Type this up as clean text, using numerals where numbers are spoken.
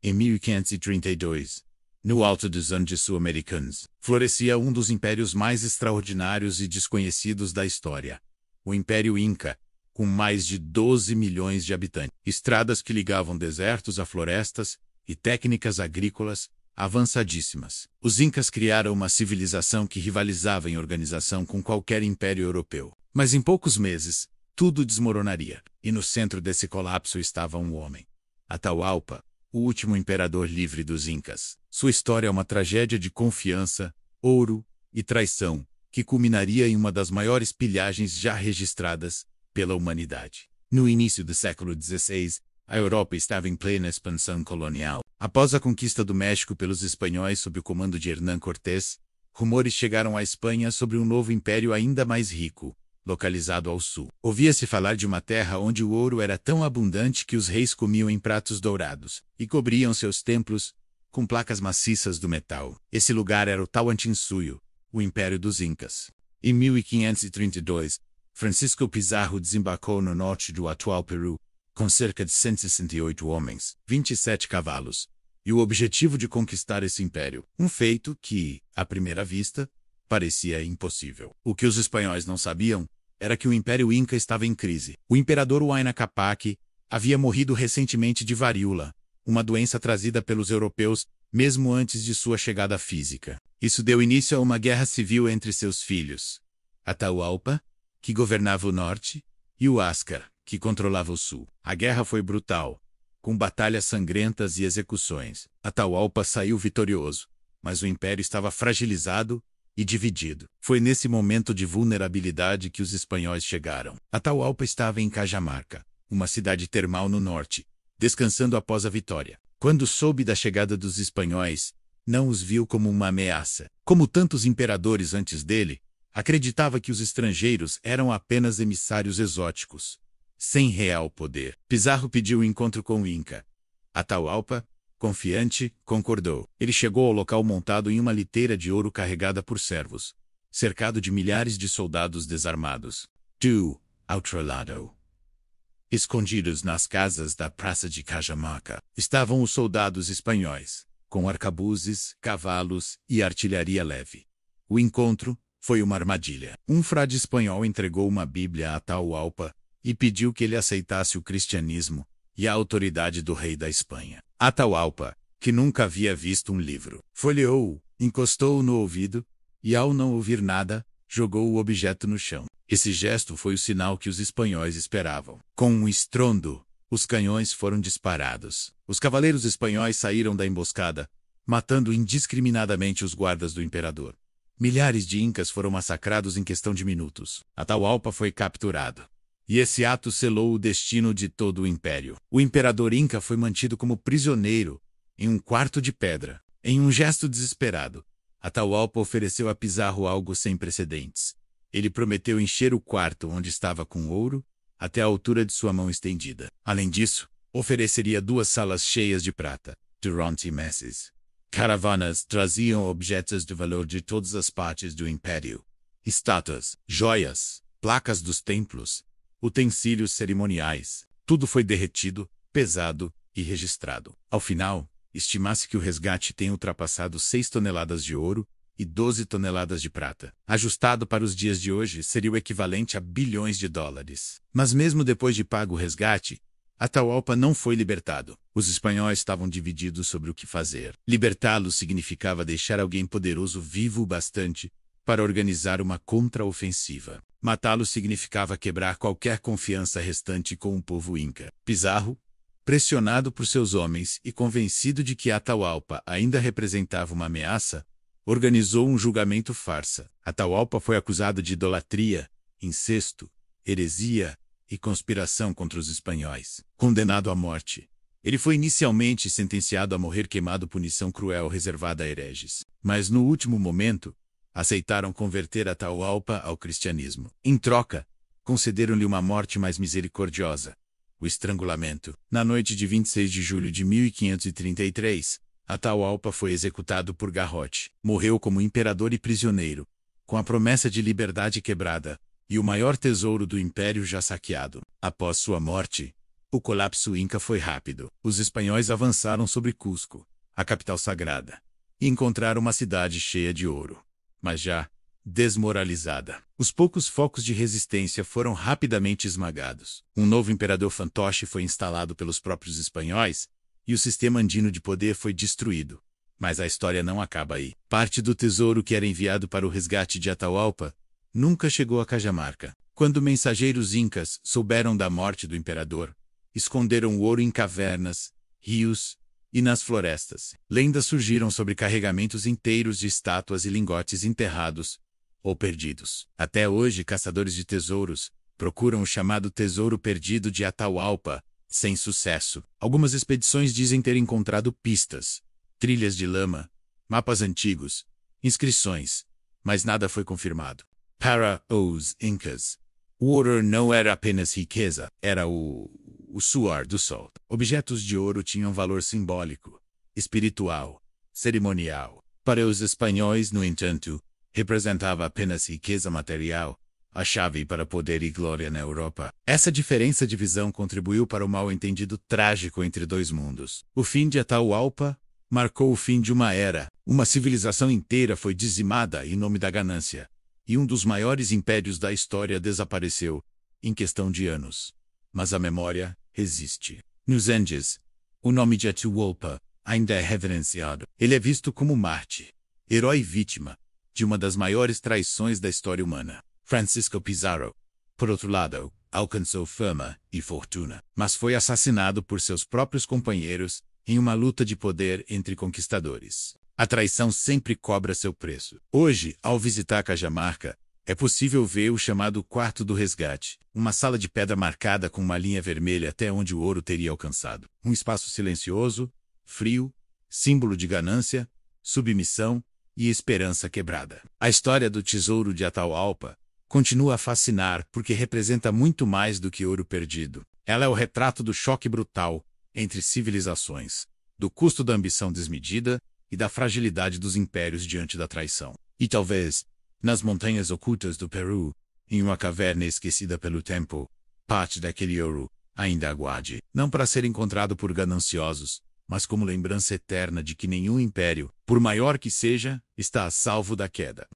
Em 1532, no alto dos Andes sul-americanos, florescia um dos impérios mais extraordinários e desconhecidos da história, o Império Inca, com mais de 12 milhões de habitantes. Estradas que ligavam desertos a florestas e técnicas agrícolas avançadíssimas. Os Incas criaram uma civilização que rivalizava em organização com qualquer império europeu. Mas em poucos meses, tudo desmoronaria. E no centro desse colapso estava um homem. Atahualpa, o último imperador livre dos Incas. Sua história é uma tragédia de confiança, ouro e traição, que culminaria em uma das maiores pilhagens já registradas pela humanidade. No início do século XVI, a Europa estava em plena expansão colonial. Após a conquista do México pelos espanhóis sob o comando de Hernán Cortés, rumores chegaram à Espanha sobre um novo império ainda mais rico, localizado ao sul. Ouvia-se falar de uma terra onde o ouro era tão abundante que os reis comiam em pratos dourados e cobriam seus templos com placas maciças do metal. Esse lugar era o Tahuantinsuyo, o Império dos Incas. Em 1532, Francisco Pizarro desembarcou no norte do atual Peru, com cerca de 168 homens, 27 cavalos, e o objetivo de conquistar esse império, um feito que, à primeira vista, parecia impossível. O que os espanhóis não sabiam era que o Império Inca estava em crise. O imperador Huayna Capac havia morrido recentemente de varíola, uma doença trazida pelos europeus mesmo antes de sua chegada física. Isso deu início a uma guerra civil entre seus filhos, Atahualpa, que governava o norte, e o Huáscar, que controlava o sul. A guerra foi brutal, com batalhas sangrentas e execuções. Atahualpa saiu vitorioso, mas o império estava fragilizado e dividido. Foi nesse momento de vulnerabilidade que os espanhóis chegaram. Atahualpa estava em Cajamarca, uma cidade termal no norte, descansando após a vitória. Quando soube da chegada dos espanhóis, não os viu como uma ameaça. Como tantos imperadores antes dele, acreditava que os estrangeiros eram apenas emissários exóticos, sem real poder. Pizarro pediu um encontro com o Inca. Atahualpa, confiante, concordou. Ele chegou ao local montado em uma liteira de ouro carregada por servos, cercado de milhares de soldados desarmados. Do outro lado, escondidos nas casas da praça de Cajamarca, estavam os soldados espanhóis, com arcabuzes, cavalos e artilharia leve. O encontro foi uma armadilha. Um frade espanhol entregou uma Bíblia a Atahualpa e pediu que ele aceitasse o cristianismo e a autoridade do rei da Espanha. Atahualpa, que nunca havia visto um livro, folheou-o, encostou-o no ouvido e, ao não ouvir nada, jogou o objeto no chão. Esse gesto foi o sinal que os espanhóis esperavam. Com um estrondo, os canhões foram disparados. Os cavaleiros espanhóis saíram da emboscada, matando indiscriminadamente os guardas do imperador. Milhares de incas foram massacrados em questão de minutos. Atahualpa foi capturado. E esse ato selou o destino de todo o império. O imperador Inca foi mantido como prisioneiro em um quarto de pedra. Em um gesto desesperado, Atahualpa ofereceu a Pizarro algo sem precedentes. Ele prometeu encher o quarto onde estava com ouro até a altura de sua mão estendida. Além disso, ofereceria 2 salas cheias de prata, durante meses. Caravanas traziam objetos de valor de todas as partes do império: estátuas, joias, placas dos templos, utensílios cerimoniais. Tudo foi derretido, pesado e registrado. Ao final, estima-se que o resgate tenha ultrapassado 6 toneladas de ouro e 12 toneladas de prata. Ajustado para os dias de hoje, seria o equivalente a bilhões de dólares. Mas mesmo depois de pago o resgate, Atahualpa não foi libertado. Os espanhóis estavam divididos sobre o que fazer. Libertá-lo significava deixar alguém poderoso vivo o bastante para organizar uma contraofensiva. Matá-lo significava quebrar qualquer confiança restante com o povo Inca. Pizarro, pressionado por seus homens e convencido de que Atahualpa ainda representava uma ameaça, organizou um julgamento farsa. Atahualpa foi acusado de idolatria, incesto, heresia e conspiração contra os espanhóis. Condenado à morte, ele foi inicialmente sentenciado a morrer queimado, punição cruel reservada a hereges. Mas no último momento, aceitaram converter Atahualpa ao cristianismo. Em troca, concederam-lhe uma morte mais misericordiosa: o estrangulamento. Na noite de 26 de julho de 1533, Atahualpa foi executado por garrote. Morreu como imperador e prisioneiro, com a promessa de liberdade quebrada e o maior tesouro do império já saqueado. Após sua morte, O colapso inca foi rápido. Os espanhóis avançaram sobre Cusco, a capital sagrada, e encontraram uma cidade cheia de ouro, mas já desmoralizada. Os poucos focos de resistência foram rapidamente esmagados. Um novo imperador fantoche foi instalado pelos próprios espanhóis e o sistema andino de poder foi destruído. Mas a história não acaba aí. Parte do tesouro que era enviado para o resgate de Atahualpa nunca chegou a Cajamarca. Quando mensageiros incas souberam da morte do imperador, esconderam o ouro em cavernas, rios e nas florestas. Lendas surgiram sobre carregamentos inteiros de estátuas e lingotes enterrados ou perdidos. Até hoje, caçadores de tesouros procuram o chamado Tesouro Perdido de Atahualpa, sem sucesso. Algumas expedições dizem ter encontrado pistas, trilhas de lama, mapas antigos, inscrições, mas nada foi confirmado. Para os incas, o ouro não era apenas riqueza, era o suor do sol. Objetos de ouro tinham valor simbólico, espiritual, cerimonial. Para os espanhóis, no entanto, representava apenas riqueza material, a chave para poder e glória na Europa. Essa diferença de visão contribuiu para o mal-entendido trágico entre dois mundos. O fim de Atahualpa marcou o fim de uma era. Uma civilização inteira foi dizimada em nome da ganância, e um dos maiores impérios da história desapareceu em questão de anos. Mas a memória resiste. Nos Andes, o nome de Atahualpa ainda é reverenciado. Ele é visto como Marte, herói e vítima de uma das maiores traições da história humana. Francisco Pizarro, por outro lado, alcançou fama e fortuna, mas foi assassinado por seus próprios companheiros em uma luta de poder entre conquistadores. A traição sempre cobra seu preço. Hoje, ao visitar Cajamarca, é possível ver o chamado Quarto do Resgate, uma sala de pedra marcada com uma linha vermelha até onde o ouro teria alcançado. Um espaço silencioso, frio, símbolo de ganância, submissão e esperança quebrada. A história do tesouro de Atahualpa continua a fascinar porque representa muito mais do que ouro perdido. Ela é o retrato do choque brutal entre civilizações, do custo da ambição desmedida e da fragilidade dos impérios diante da traição. E talvez, nas montanhas ocultas do Peru, em uma caverna esquecida pelo tempo, parte daquele ouro ainda aguarde, não para ser encontrado por gananciosos, mas como lembrança eterna de que nenhum império, por maior que seja, está a salvo da queda.